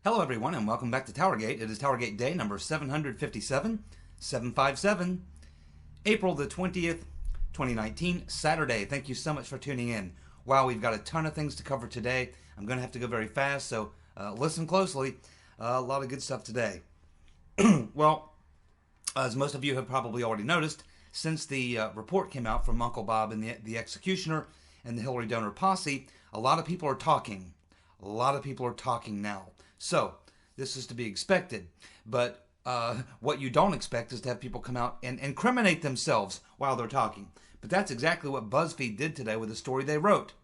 Hello everyone and welcome back to TowerGate. It is TowerGate day number 757, April the 20th, 2019, Saturday. Thank you so much for tuning in. Wow, we've got a ton of things to cover today. I'm going to have to go very fast, so listen closely. A lot of good stuff today. Well, as most of you have probably already noticed, since the report came out from Uncle Bob and the executioner and the Hillary donor posse, a lot of people are talking. A lot of people are talking now. So, this is to be expected. But what you don't expect is to have people come out and incriminate themselves while they're talking. But that's exactly what BuzzFeed did today with the story they wrote.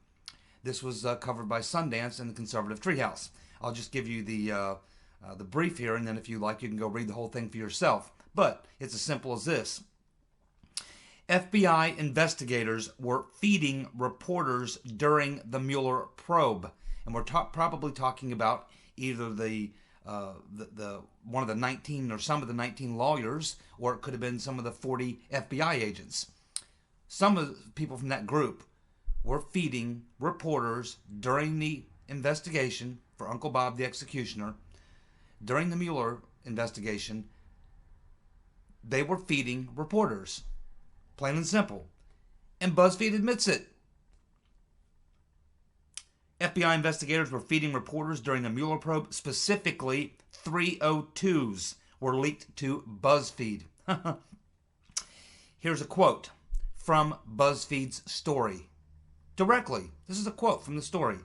This was covered by Sundance and the Conservative Treehouse. I'll just give you the brief here, and then if you like, you can go read the whole thing for yourself. But it's as simple as this. FBI investigators were feeding reporters during the Mueller probe. And we're probably talking about either the one of the 19 or some of the 19 lawyers, or it could have been some of the 40 FBI agents. Some of the people from that group were feeding reporters during the investigation for Uncle Bob the executioner. During the Mueller investigation, they were feeding reporters. Plain and simple. And BuzzFeed admits it. FBI investigators were feeding reporters during the Mueller probe. Specifically, 302s were leaked to BuzzFeed. Here's a quote from BuzzFeed's story. Directly, this is a quote from the story.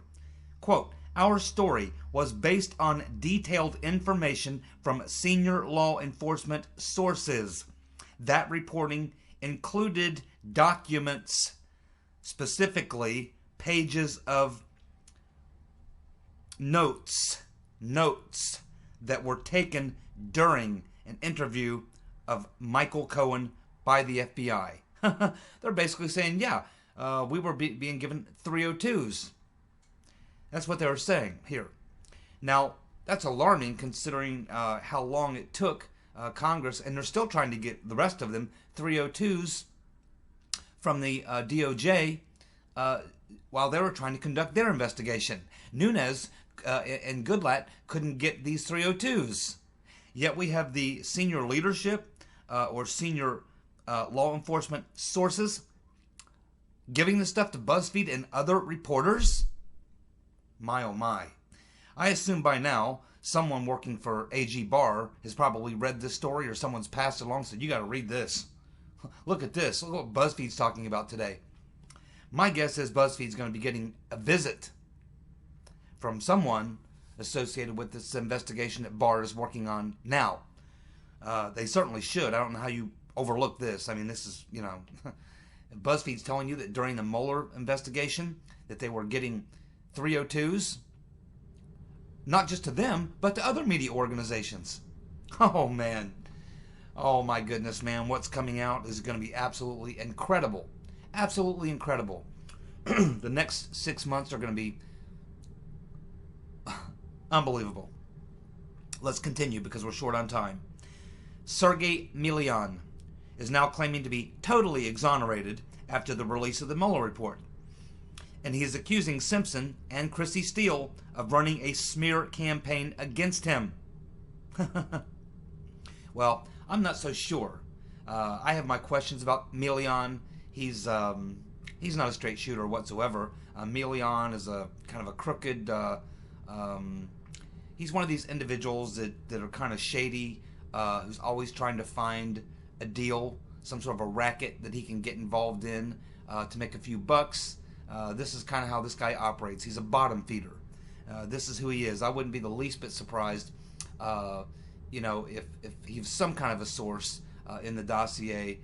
Quote, "Our story was based on detailed information from senior law enforcement sources. That reporting included documents, specifically pages of notes that were taken during an interview of Michael Cohen by the FBI." They're basically saying, yeah, we were being given 302s. That's what they were saying here. Now, that's alarming considering how long it took Congress, and they're still trying to get the rest of them 302s from the DOJ while they were trying to conduct their investigation. Nunes and Goodlatte couldn't get these 302s. Yet we have the senior leadership or senior law enforcement sources giving this stuff to BuzzFeed and other reporters. My oh my. I assume by now someone working for AG Barr has probably read this story, or someone's passed it along and said, you got to read this. Look at this. Look what BuzzFeed's talking about today. My guess is BuzzFeed's going to be getting a visit from someone associated with this investigation that Barr is working on now. They certainly should. I don't know how you overlook this. I mean, this is, BuzzFeed's telling you that during the Mueller investigation that they were getting 302s, not just to them, but to other media organizations. Oh, man. Oh, my goodness, man. What's coming out is going to be absolutely incredible. Absolutely incredible. The next 6 months are going to be unbelievable. Let's continue because we're short on time. Sergey Milian is now claiming to be totally exonerated after the release of the Mueller report. And he is accusing Simpson and Chrissy Steele of running a smear campaign against him. Well, I'm not so sure. I have my questions about Milian. He's not a straight shooter whatsoever. Milian is a kind of a crooked. He's one of these individuals that are kind of shady, who's always trying to find a deal, some sort of a racket that he can get involved in to make a few bucks. This is kind of how this guy operates. He's a bottom feeder. This is who he is. I wouldn't be the least bit surprised, if he's some kind of a source in the dossier.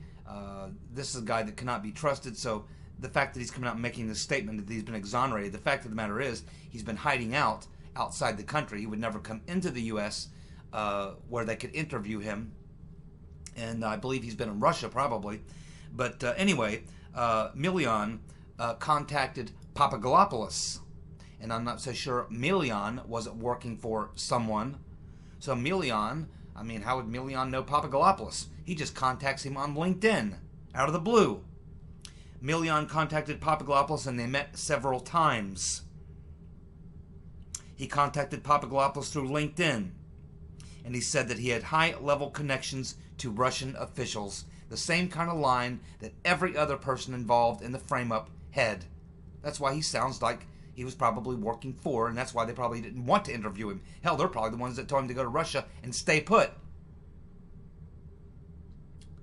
This is a guy that cannot be trusted. So the fact that he's coming out and making this statement that he's been exonerated, the fact of the matter is he's been hiding outside the country. He would never come into the U.S. Where they could interview him. And I believe he's been in Russia probably. But anyway, Milian contacted Papadopoulos. And I'm not so sure Milian wasn't working for someone. So Milian, how would Milian know Papadopoulos? He just contacts him on LinkedIn, out of the blue. Milian contacted Papadopoulos and they met several times. He contacted Papadopoulos through LinkedIn, and he said that he had high-level connections to Russian officials, the same kind of line that every other person involved in the frame-up had. That's why he sounds like he was probably working for, and that's why they probably didn't want to interview him. Hell, they're probably the ones that told him to go to Russia and stay put.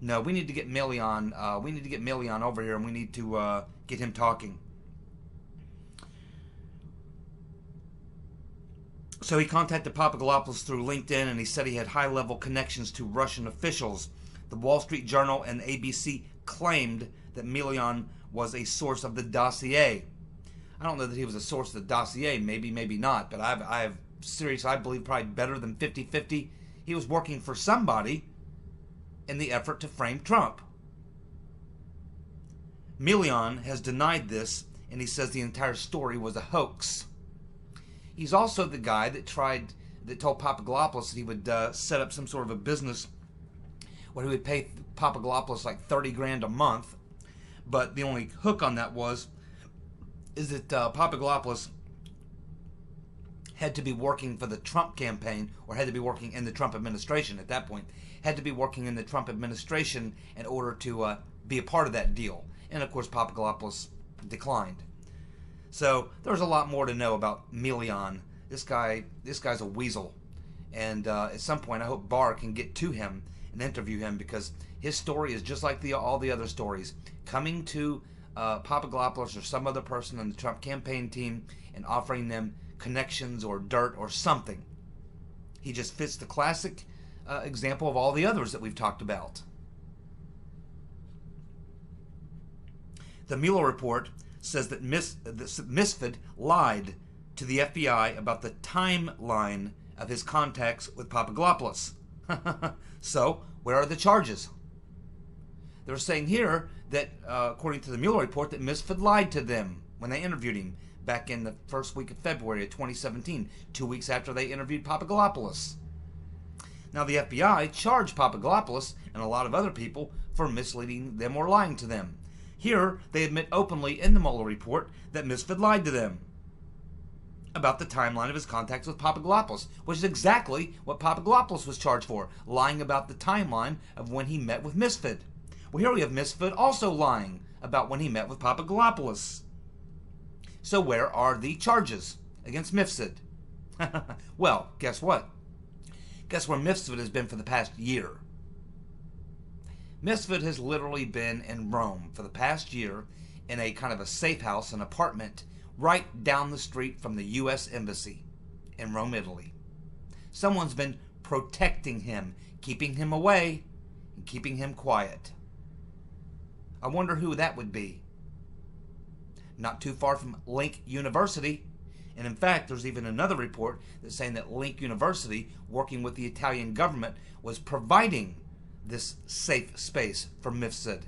No, we need to get Milian. We need to get Milian over here, and we need to get him talking. So he contacted Papadopoulos through LinkedIn, and he said he had high-level connections to Russian officials. The Wall Street Journal and ABC claimed that Milian was a source of the dossier. I don't know that he was a source of the dossier. Maybe, maybe not. But I believe probably better than 50-50. He was working for somebody in the effort to frame Trump. Milian has denied this, and he says the entire story was a hoax. He's also the guy that told Papadopoulos that he would set up some sort of a business where he would pay Papadopoulos like $30,000 a month. But the only hook on that is that Papadopoulos had to be working for the Trump campaign, or had to be working in the Trump administration at that point, had to be working in the Trump administration in order to be a part of that deal. And of course, Papadopoulos declined. So there's a lot more to know about Milian. This guy's a weasel. And at some point, I hope Barr can get to him and interview him, because his story is just like all the other stories. Coming to Papadopoulos or some other person on the Trump campaign team and offering them connections or dirt or something. He just fits the classic example of all the others that we've talked about. The Mueller report says that Mifsud lied to the FBI about the timeline of his contacts with Papadopoulos. So, where are the charges? They're saying here that, according to the Mueller report, that Mifsud lied to them when they interviewed him back in the first week of February of 2017, 2 weeks after they interviewed Papadopoulos. Now, the FBI charged Papadopoulos and a lot of other people for misleading them or lying to them. Here, they admit openly in the Mueller report that Mifsud lied to them about the timeline of his contacts with Papadopoulos, which is exactly what Papadopoulos was charged for, lying about the timeline of when he met with Mifsud. Well, here we have Mifsud also lying about when he met with Papadopoulos. So where are the charges against Mifsud? Well, guess what? Guess where Mifsud has been for the past year? Mifsud has literally been in Rome for the past year in a kind of a safe house, an apartment, right down the street from the U.S. Embassy in Rome, Italy. Someone's been protecting him, keeping him away, and keeping him quiet. I wonder who that would be. Not too far from Link University. And in fact, there's even another report that's saying that Link University, working with the Italian government, was providing this safe space for Mifsud.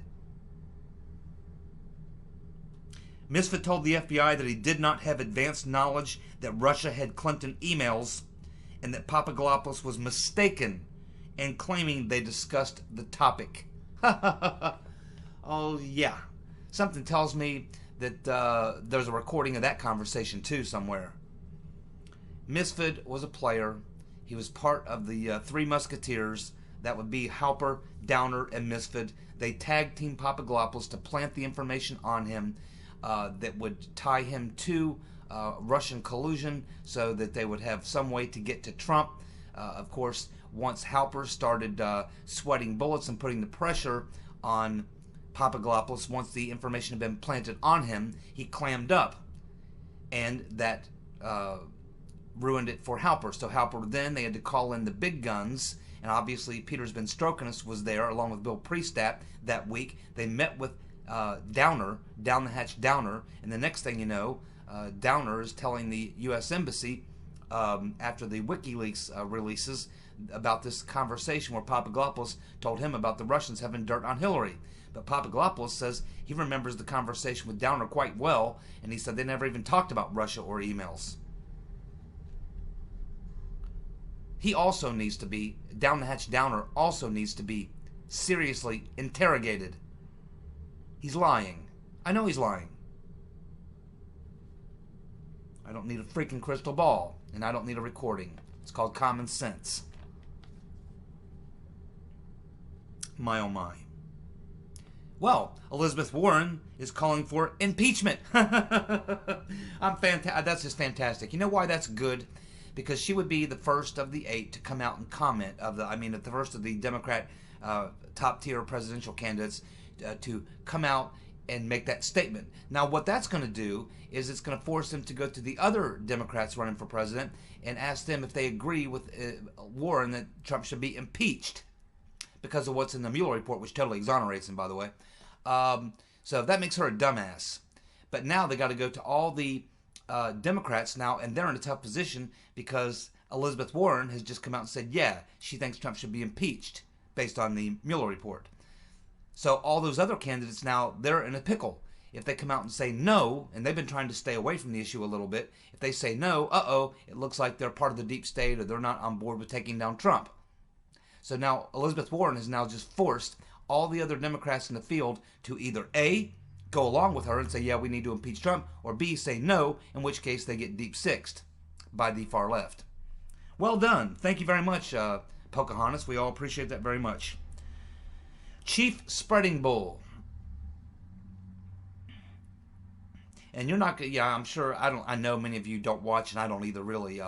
Mifsud told the FBI that he did not have advanced knowledge that Russia had Clinton emails, and that Papadopoulos was mistaken in claiming they discussed the topic. Oh, yeah. Something tells me that there's a recording of that conversation, too, somewhere. Mifsud was a player. He was part of the Three Musketeers. That would be Halper, Downer, and Mifsud. They tag team Papadopoulos to plant the information on him that would tie him to Russian collusion so that they would have some way to get to Trump. Of course, once Halper started sweating bullets and putting the pressure on Papadopoulos, once the information had been planted on him, he clammed up. And that ruined it for Halper. So Halper then, they had to call in the big guns. And obviously, Peter's been stroking us was there along with Bill Priestap that week. They met with Downer, Down the Hatch Downer, and the next thing you know, Downer is telling the U.S. Embassy after the WikiLeaks releases about this conversation where Papadopoulos told him about the Russians having dirt on Hillary. But Papadopoulos says he remembers the conversation with Downer quite well, and he said they never even talked about Russia or emails. He also needs to be, Down the Hatch Downer also needs to be seriously interrogated. He's lying. I know he's lying. I don't need a freaking crystal ball. and I don't need a recording. It's called common sense. My oh my. Well, Elizabeth Warren is calling for impeachment. That's just fantastic. You know why that's good? Because she would be the first of the 8 to come out and comment the first of the Democrat top tier presidential candidates to come out and make that statement. Now, what that's going to do is it's going to force them to go to the other Democrats running for president and ask them if they agree with Warren that Trump should be impeached because of what's in the Mueller report, which totally exonerates him, by the way. So that makes her a dumbass. But now they got to go to all the Democrats now, and they're in a tough position because Elizabeth Warren has just come out and said, yeah, she thinks Trump should be impeached based on the Mueller report. So all those other candidates now, they're in a pickle. If they come out and say no, and they've been trying to stay away from the issue a little bit, if they say no, it looks like they're part of the deep state or they're not on board with taking down Trump. So now Elizabeth Warren has now just forced all the other Democrats in the field to either A, go along with her and say, yeah, we need to impeach Trump, or B, say no, in which case they get deep sixed by the far left. Well done. Thank you very much, Pocahontas. We all appreciate that very much. Chief Spreading Bull. And you're not, yeah, I'm sure, I know many of you don't watch, and I don't either really,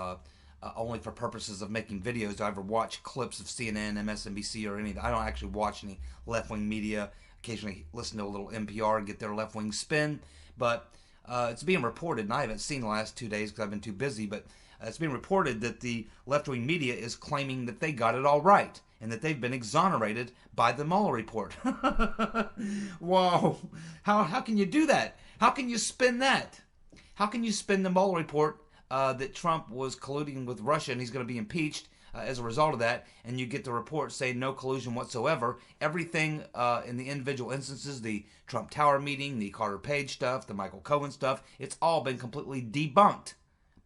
only for purposes of making videos do I ever watch clips of CNN, MSNBC, or anything. I don't actually watch any left-wing media. Occasionally listen to a little NPR and get their left-wing spin. But it's being reported, and I haven't seen the last 2 days because I've been too busy, but it's being reported that the left-wing media is claiming that they got it all right and that they've been exonerated by the Mueller report. Whoa. How can you do that? How can you spin that? How can you spin the Mueller report that Trump was colluding with Russia and he's going to be impeached as a result of that, and you get the report saying no collusion whatsoever? Everything in the individual instances, the Trump Tower meeting, the Carter Page stuff, the Michael Cohen stuff, it's all been completely debunked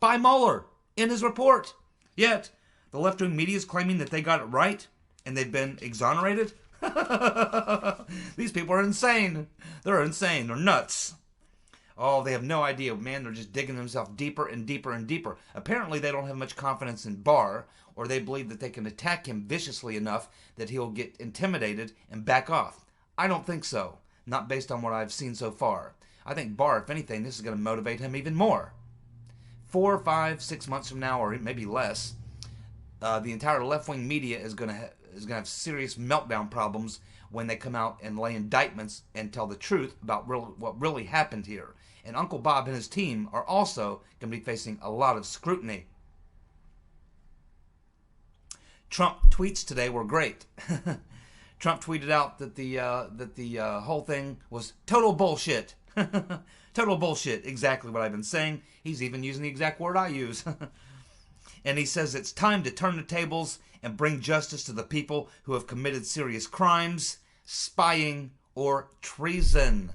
by Mueller in his report. Yet, the left-wing media is claiming that they got it right and they've been exonerated? These people are insane. They're insane. They're nuts. Oh, they have no idea, man. They're just digging themselves deeper and deeper and deeper. Apparently, they don't have much confidence in Barr, or they believe that they can attack him viciously enough that he'll get intimidated and back off. I don't think so. Not based on what I've seen so far. I think Barr, if anything, this is going to motivate him even more. 4, 5, 6 months from now, or maybe less, the entire left-wing media is going to have serious meltdown problems when they come out and lay indictments and tell the truth about what really happened here. And Uncle Bob and his team are also going to be facing a lot of scrutiny. Trump tweets today were great. Trump tweeted out that the whole thing was total bullshit. Total bullshit, exactly what I've been saying. He's even using the exact word I use. And he says it's time to turn the tables and bring justice to the people who have committed serious crimes, spying, or treason.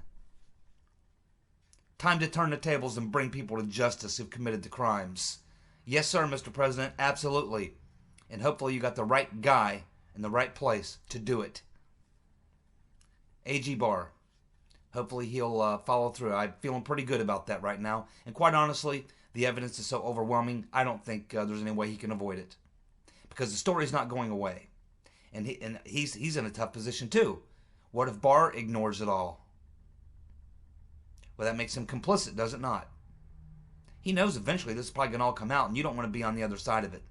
Time to turn the tables and bring people to justice who've committed the crimes. Yes, sir, Mr. President, absolutely. And hopefully you got the right guy in the right place to do it. AG Barr. Hopefully he'll follow through. I'm feeling pretty good about that right now. And quite honestly, the evidence is so overwhelming, I don't think there's any way he can avoid it. Because the story's not going away. And he's in a tough position too. What if Barr ignores it all? Well, that makes him complicit, does it not? He knows eventually this is probably going to all come out, and you don't want to be on the other side of it.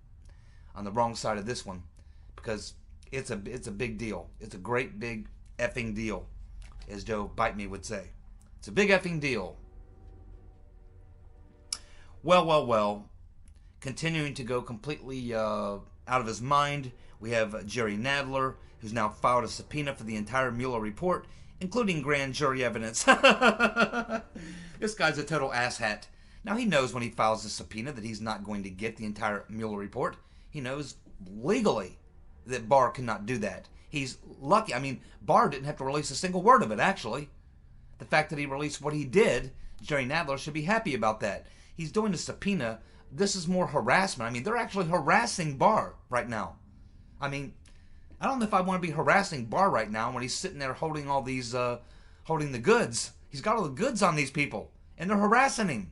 On the wrong side of this one. Because it's a big deal. It's a great big effing deal, as Joe Bite Me would say. It's a big effing deal. Well. Continuing to go completely out of his mind, we have Jerry Nadler, who's now filed a subpoena for the entire Mueller report, including grand jury evidence. This guy's a total asshat. Now, he knows when he files a subpoena that he's not going to get the entire Mueller report. He knows legally that Barr cannot do that. He's lucky. I mean, Barr didn't have to release a single word of it, actually. The fact that he released what he did, Jerry Nadler should be happy about that. He's doing a subpoena. This is more harassment. I mean, they're actually harassing Barr right now. I mean, I don't know if I want to be harassing Barr right now when he's sitting there holding all these, holding the goods. He's got all the goods on these people, and they're harassing him.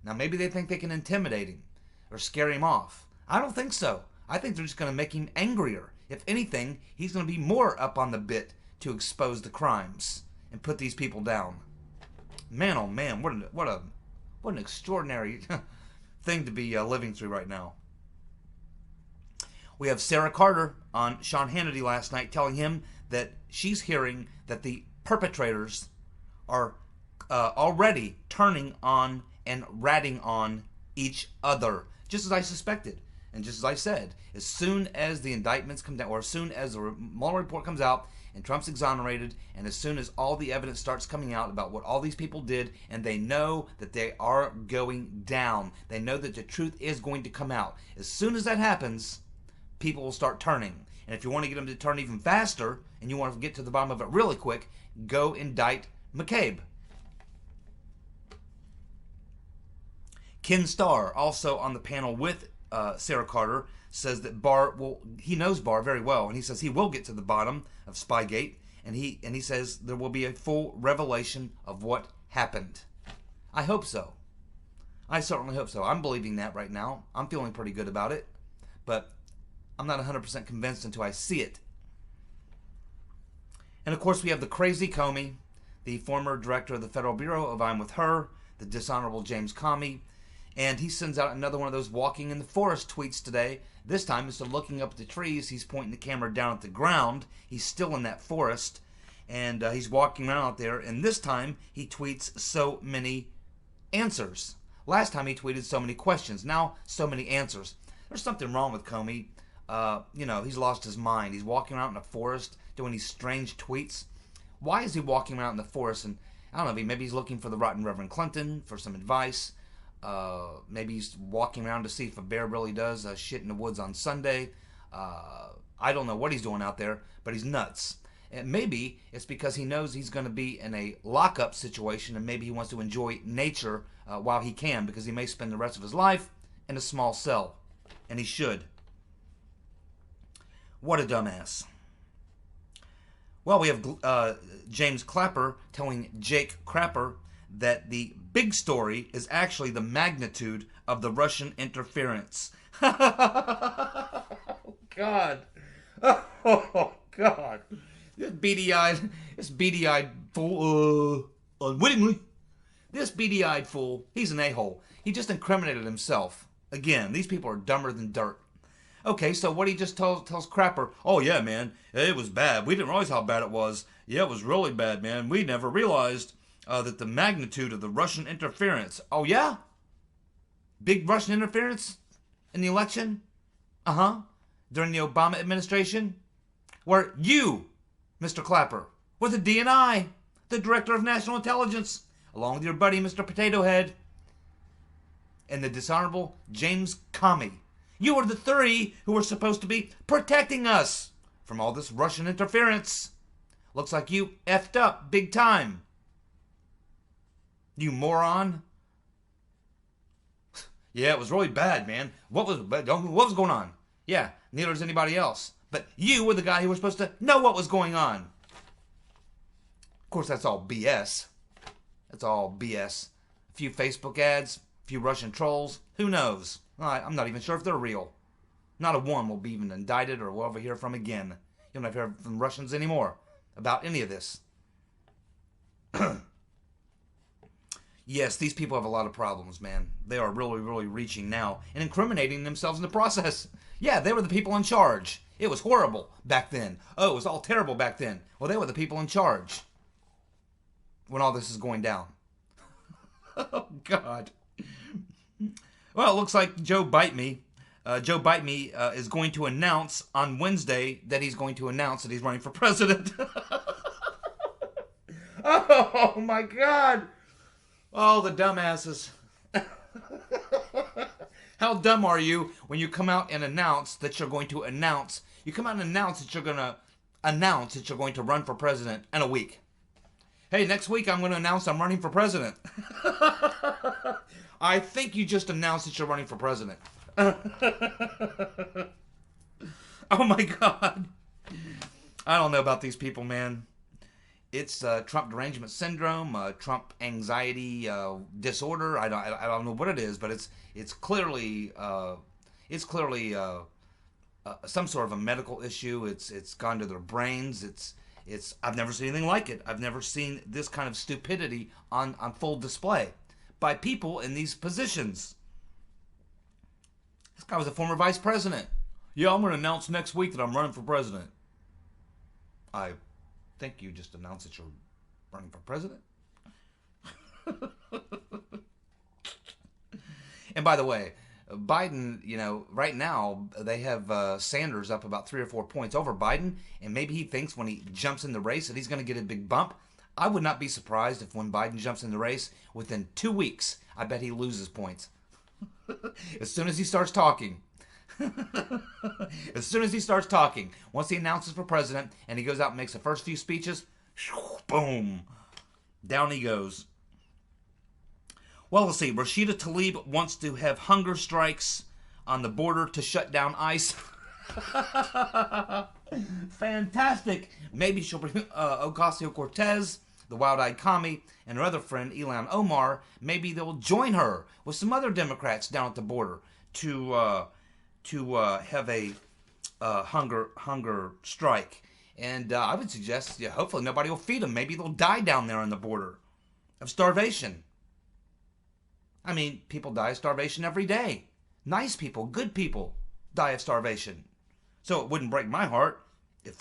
Now, maybe they think they can intimidate him. or scare him off. I don't think so. I think they're just going to make him angrier. If anything, he's going to be more up on the bit to expose the crimes and put these people down. Man, oh man, what an extraordinary thing to be living through right now. We have Sarah Carter on Sean Hannity last night telling him that she's hearing that the perpetrators are already turning on and ratting on each other, just as I suspected. And just as I said, as soon as the indictments come down, or as soon as the Mueller report comes out and Trump's exonerated, and as soon as all the evidence starts coming out about what all these people did, and they know that they are going down, they know that the truth is going to come out. As soon as that happens, people will start turning. And if you want to get them to turn even faster, and you want to get to the bottom of it really quick, go indict McCabe. Ken Starr, also on the panel with Sarah Carter, says that Barr he knows Barr very well, and he says he will get to the bottom of Spygate, and he says there will be a full revelation of what happened. I hope so. I certainly hope so. I'm believing that right now. I'm feeling pretty good about it, but I'm not 100% convinced until I see it. And of course we have the crazy Comey, the former director of the Federal Bureau of I'm With Her, the dishonorable James Comey. And he sends out another one of those walking in the forest tweets today. This time, instead of looking up at the trees, he's pointing the camera down at the ground. He's still in that forest. And he's walking around out there. And this time, he tweets so many answers. Last time, he tweeted so many questions. Now, so many answers. There's something wrong with Comey. He's lost his mind. He's walking around in a forest doing these strange tweets. Why is he walking around in the forest? And I don't know, maybe he's looking for the rotten Reverend Clinton for some advice. Maybe he's walking around to see if a bear really does shit in the woods on Sunday. I don't know what he's doing out there, but he's nuts. And maybe it's because he knows he's going to be in a lockup situation, and maybe he wants to enjoy nature while he can, because he may spend the rest of his life in a small cell. And he should. What a dumbass. Well, we have James Clapper telling Jake Crapper that the big story is actually the magnitude of the Russian interference. Oh, God. Oh, God. This beady-eyed fool, unwittingly, this beady-eyed fool, he's an a-hole. He just incriminated himself. Again, these people are dumber than dirt. Okay, so what he just tells Crapper, oh yeah, man, it was bad. We didn't realize how bad it was. Yeah, it was really bad, man. We never realized that the magnitude of the Russian interference. Oh yeah? Big Russian interference in the election? During the Obama administration? Where you, Mr. Clapper, were the DNI, the Director of National Intelligence, along with your buddy, Mr. Potato Head, and the dishonorable James Comey. You were the three who were supposed to be protecting us from all this Russian interference. Looks like you effed up big time. You moron. Yeah, it was really bad, man. What was going on? Yeah, neither does anybody else. But you were the guy who was supposed to know what was going on. Of course, that's all BS. That's all BS. A few Facebook ads, a few Russian trolls. Who knows? I'm not even sure if they're real. Not a one will be even indicted or we'll ever hear from again. You'll never hear from Russians anymore about any of this. Yes, these people have a lot of problems, man. They are really, really reaching now and incriminating themselves in the process. Yeah, they were the people in charge. It was horrible back then. Oh, it was all terrible back then. Well, they were the people in charge when all this is going down. Oh, God. Well, it looks like Joe Bite Me is going to announce on Wednesday that he's going to announce that he's running for president. Oh, my God. Oh, the dumbasses. How dumb are you when you come out and announce that you're going to announce? You come out and announce that you're going to announce that you're going to run for president in a week. Hey, next week I'm going to announce I'm running for president. I think you just announced that you're running for president. Oh my God. I don't know about these people, man. It's Trump derangement syndrome, Trump anxiety disorder. I don't know what it is, but it's clearly some sort of a medical issue. It's gone to their brains. It's I've never seen anything like it. I've never seen this kind of stupidity on full display by people in these positions. This guy was a former vice president. Yeah, I'm going to announce next week that I'm running for president. I think you just announced that you're running for president. And by the way, Biden, right now they have Sanders up about 3 or 4 points over Biden, and maybe he thinks when he jumps in the race that he's going to get a big bump. I would not be surprised if when Biden jumps in the race, within 2 weeks, I bet he loses points. As soon as he starts talking. As soon as he starts talking, once he announces for president and he goes out and makes the first few speeches, boom, down he goes. Well, let's see. Rashida Tlaib wants to have hunger strikes on the border to shut down ICE. Fantastic. Maybe she'll bring Ocasio-Cortez, the wild-eyed commie, and her other friend, Ilhan Omar. Maybe they'll join her with some other Democrats down at the border to have a hunger strike. And I would suggest, hopefully nobody will feed them. Maybe they'll die down there on the border of starvation. I mean, people die of starvation every day. Nice people, good people die of starvation. So it wouldn't break my heart if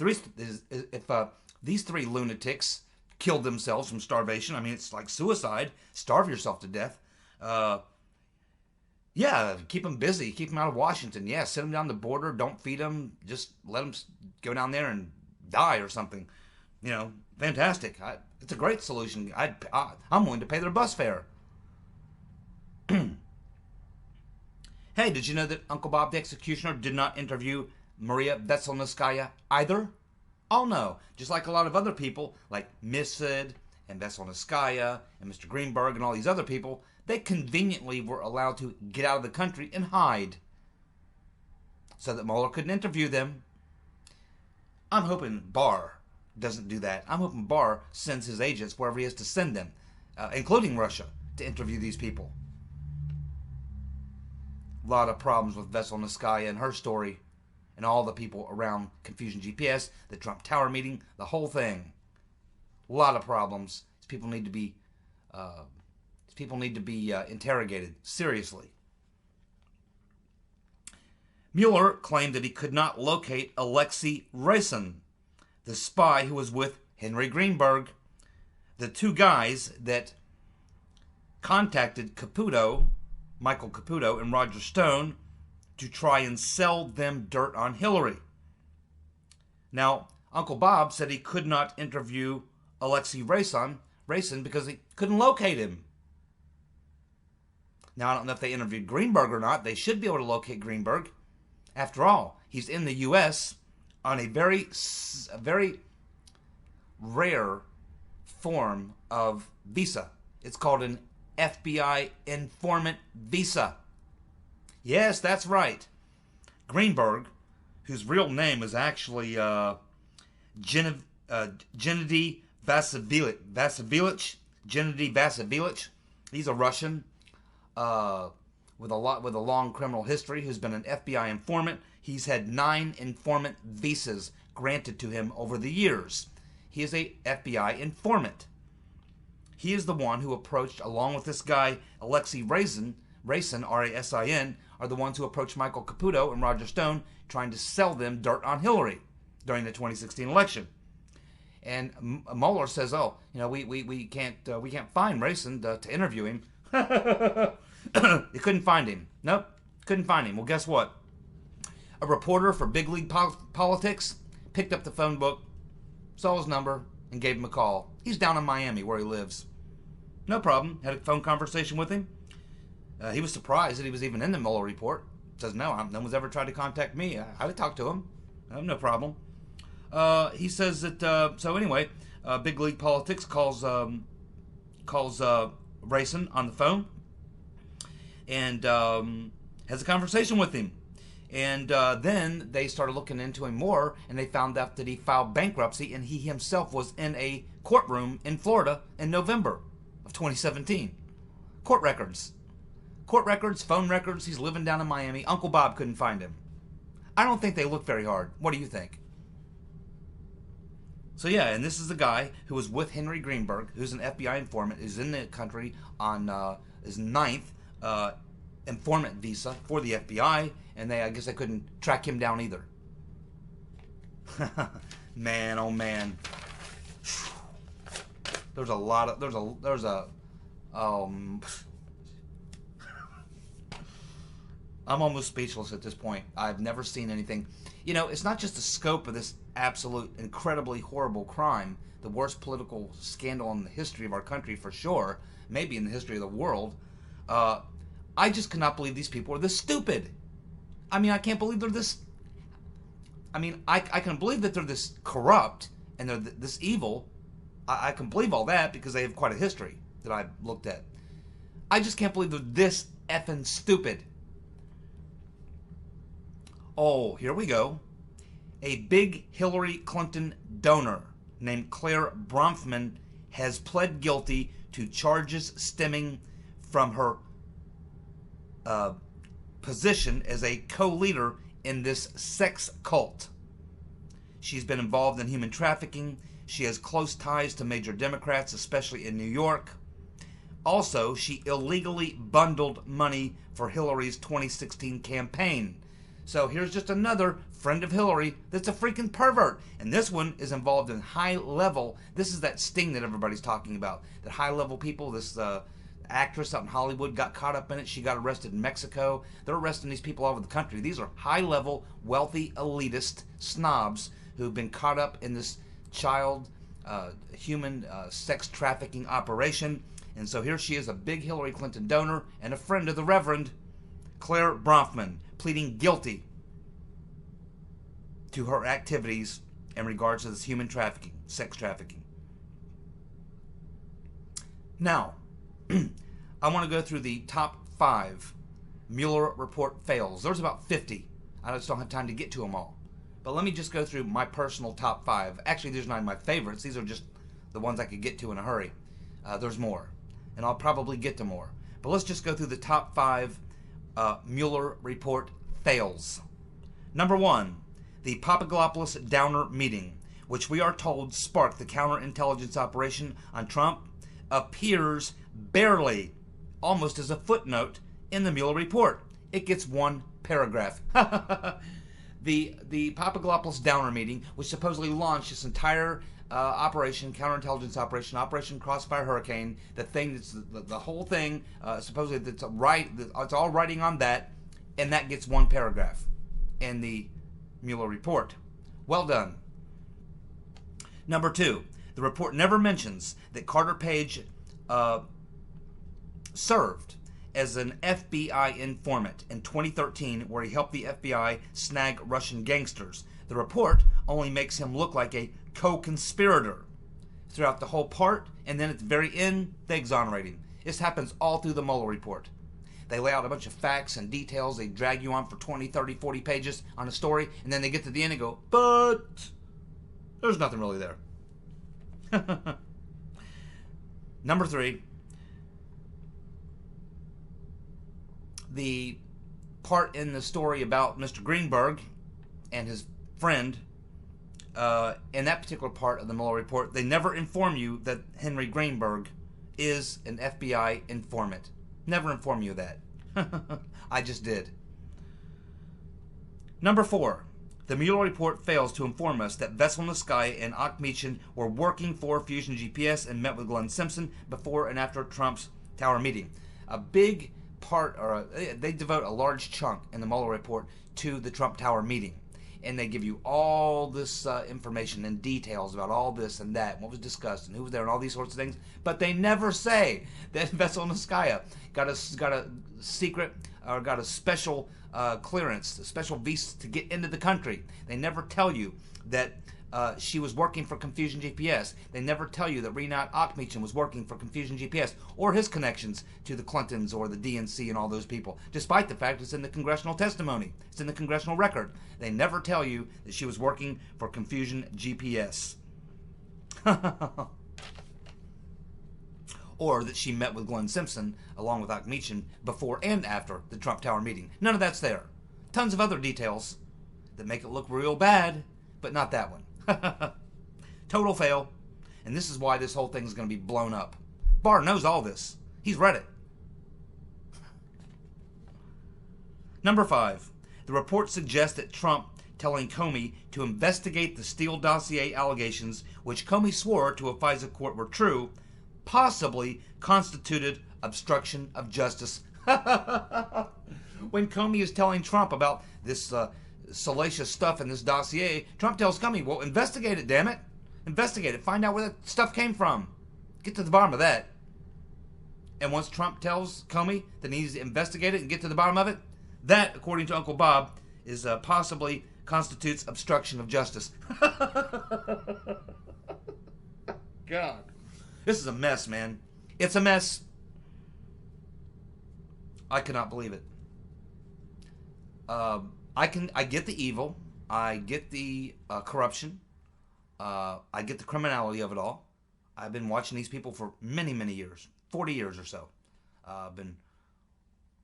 these 3 lunatics killed themselves from starvation. I mean, it's like suicide. Starve yourself to death. Yeah, keep them busy. Keep them out of Washington. Yeah, send them down the border. Don't feed them. Just let them go down there and die or something. Fantastic. It's a great solution. I'm willing to pay their bus fare. Hey, did you know that Uncle Bob the Executioner did not interview Maria Veselnitskaya either? Oh no. Just like a lot of other people, like Mifsud and Veselnitskaya and Mr. Greenberg and all these other people, they conveniently were allowed to get out of the country and hide so that Mueller couldn't interview them. I'm hoping Barr doesn't do that. I'm hoping Barr sends his agents wherever he has to send them, including Russia, to interview these people. A lot of problems with Veselnitskaya and her story and all the people around Confusion GPS, the Trump Tower meeting, the whole thing. A lot of problems. These people need to be interrogated seriously. Mueller claimed that he could not locate Alexei Rayson, the spy who was with Henry Greenberg, the 2 guys that contacted Michael Caputo and Roger Stone to try and sell them dirt on Hillary. Now, Uncle Bob said he could not interview Alexei Rayson because he couldn't locate him. Now, I don't know if they interviewed Greenberg or not. They should be able to locate Greenberg. After all, he's in the U.S. on a very rare form of visa. It's called an FBI informant visa. Yes, that's right. Greenberg, whose real name is actually Gennady Vasilievich. Gennady Vasilievich. He's a Russian with a long criminal history who's been an FBI informant. He's had 9 informant visas granted to him over the years. He is a FBI informant. He is the one who approached, along with this guy, Alexei Rayson, R-A-S-I-N, are the ones who approached Michael Caputo and Roger Stone trying to sell them dirt on Hillary during the 2016 election. And Mueller says, we can't find Rayson to interview him. You couldn't find him. Nope, couldn't find him. Well, guess what? A reporter for Big League Politics picked up the phone book, saw his number, and gave him a call. He's down in Miami where he lives. No problem. Had a phone conversation with him. He was surprised that he was even in the Mueller report. Says, no one's ever tried to contact me. I would talk to him. No problem. He says that, so anyway, Big League Politics calls Rayson on the phone and has a conversation with him. And then they started looking into him more, and they found out that he filed bankruptcy, and he himself was in a courtroom in Florida in November of 2017. Court records. Court records, phone records. He's living down in Miami. Uncle Bob couldn't find him. I don't think they look very hard. What do you think? So yeah, and this is the guy who was with Henry Greenberg, who's an FBI informant, who's in the country on his 9th informant visa for the FBI, and I guess they couldn't track him down either. Man, oh man. There's a lot of, I'm almost speechless at this point. I've never seen anything. You know, it's not just the scope of this absolute, incredibly horrible crime, the worst political scandal in the history of our country for sure, maybe in the history of the world. I just cannot believe these people are this stupid. I mean, I can't believe they're this... I mean, I can believe that they're this corrupt and they're this evil. I can believe all that because they have quite a history that I've looked at. I just can't believe they're this effing stupid. Oh, here we go. A big Hillary Clinton donor named Claire Bronfman has pled guilty to charges stemming from her position as a co-leader in this sex cult. She's been involved in human trafficking. She has close ties to major Democrats, especially in New York. Also, she illegally bundled money for Hillary's 2016 campaign. So here's just another friend of Hillary that's a freaking pervert. And this one is involved in high level. This is that sting that everybody's talking about. That high level people, this actress out in Hollywood got caught up in it. She got arrested in Mexico. They're arresting these people all over the country. These are high level, wealthy, elitist snobs who've been caught up in this child human sex trafficking operation. And so here she is, a big Hillary Clinton donor and a friend of the Reverend Claire Bronfman, pleading guilty to her activities in regards to this human trafficking, sex trafficking. Now, I want to go through the top 5 Mueller report fails. There's about 50. I just don't have time to get to them all. But let me just go through my personal top 5. Actually, these are not my favorites. These are just the ones I could get to in a hurry. There's more. And I'll probably get to more. But let's just go through the top 5 Mueller report fails. Number 1, the Papadopoulos Downer meeting, which we are told sparked the counterintelligence operation on Trump, appears barely, almost as a footnote, in the Mueller report. It gets one paragraph. The Papadopoulos Downer meeting, which supposedly launched this entire operation, counterintelligence operation, Operation Crossfire Hurricane, the thing that's the whole thing, supposedly it's all writing on that, and that gets one paragraph in the Mueller report. Well done. Number 2, the report never mentions that Carter Page served as an FBI informant in 2013, where he helped the FBI snag Russian gangsters. The report only makes him look like a co-conspirator throughout the whole part, and then at the very end, they exonerate him. This happens all through the Mueller report. They lay out a bunch of facts and details. They drag you on for 20, 30, 40 pages on a story, and then they get to the end and go, but there's nothing really there. Number 3, the part in the story about Mr. Greenberg and his friend, in that particular part of the Mueller report, they never inform you that Henry Greenberg is an FBI informant. Never inform you of that. I just did. Number 4, the Mueller report fails to inform us that Vessel Niskaya and Akhmetian were working for Fusion GPS and met with Glenn Simpson before and after Trump's Tower meeting. A big part, or they devote a large chunk in the Mueller report to the Trump Tower meeting. And they give you all this information and details about all this and that, and what was discussed, and who was there, and all these sorts of things. But they never say that Vessel Niskaya got a secret, or got a special clearance, a special visa to get into the country. They never tell you that she was working for Confusion GPS. They never tell you that Renat Akmechan was working for Confusion GPS or his connections to the Clintons or the DNC and all those people, despite the fact it's in the congressional testimony. It's in the congressional record. They never tell you that she was working for Confusion GPS. Or that she met with Glenn Simpson along with Akmechan before and after the Trump Tower meeting. None of that's there. Tons of other details that make it look real bad, but not that one. Total fail. And this is why this whole thing is going to be blown up. Barr knows all this. He's read it. Number 5. The report suggests that Trump telling Comey to investigate the Steele dossier allegations, which Comey swore to a FISA court were true, possibly constituted obstruction of justice. When Comey is telling Trump about this salacious stuff in this dossier, Trump tells Comey, well, investigate it, damn it. Investigate it. Find out where that stuff came from. Get to the bottom of that. And once Trump tells Comey that he needs to investigate it and get to the bottom of it, that, according to Uncle Bob, is possibly constitutes obstruction of justice. God. This is a mess, man. It's a mess. I cannot believe it. I get the evil. I get the corruption. I get the criminality of it all. I've been watching these people for many, many years. 40 years or so. I've been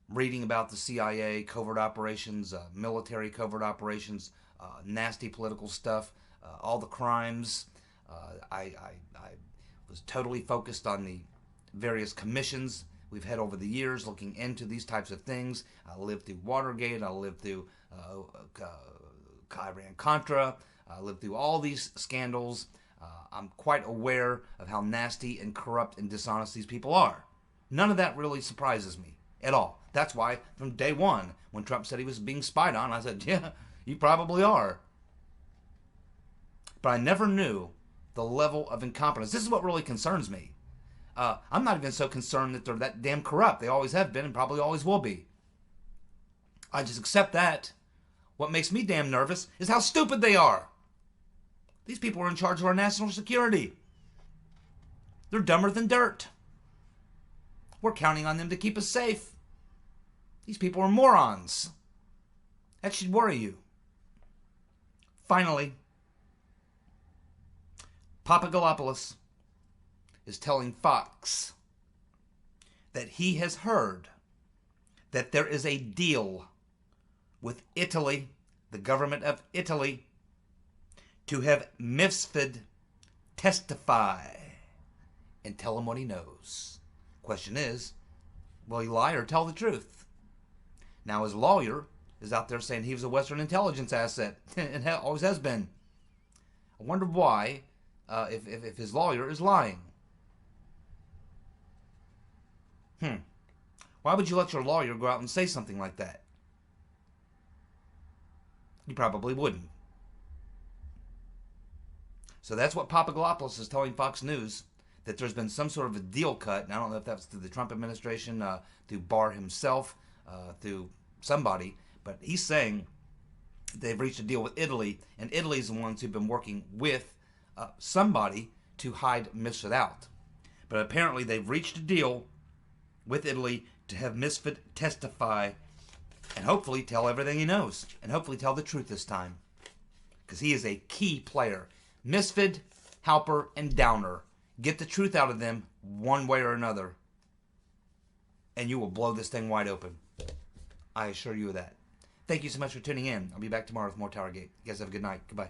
reading about the CIA, covert operations, military covert operations, nasty political stuff, all the crimes. I was totally focused on the various commissions we've had over the years looking into these types of things. I lived through Watergate. I lived through Iran-Contra. I lived through all these scandals. I'm quite aware of how nasty and corrupt and dishonest these people are. None of that really surprises me at all. That's why from day one, when Trump said he was being spied on, I said, yeah, you probably are. But I never knew the level of incompetence. This is what really concerns me. I'm not even so concerned that they're that damn corrupt. They always have been and probably always will be. I just accept that. What makes me damn nervous is how stupid they are. These people are in charge of our national security. They're dumber than dirt. We're counting on them to keep us safe. These people are morons. That should worry you. Finally, Papadopoulos is telling Fox that he has heard that there is a deal with Italy, the government of Italy, to have Mifsud testify and tell him what he knows. Question is, will he lie or tell the truth? Now his lawyer is out there saying he was a Western intelligence asset and always has been. I wonder why, if his lawyer is lying. Why would you let your lawyer go out and say something like that? You probably wouldn't. So that's what Papadopoulos is telling Fox News, that there's been some sort of a deal cut. And I don't know if that was through the Trump administration, through Barr himself, through somebody. But he's saying they've reached a deal with Italy, and Italy's the ones who've been working with somebody to hide Mifsud out. But apparently they've reached a deal with Italy to have Mifsud testify and hopefully tell everything he knows. And hopefully tell the truth this time. Because he is a key player. Mifsud, Halper, and Downer. Get the truth out of them one way or another. And you will blow this thing wide open. I assure you of that. Thank you so much for tuning in. I'll be back tomorrow with more TowerGate. You guys have a good night. Goodbye.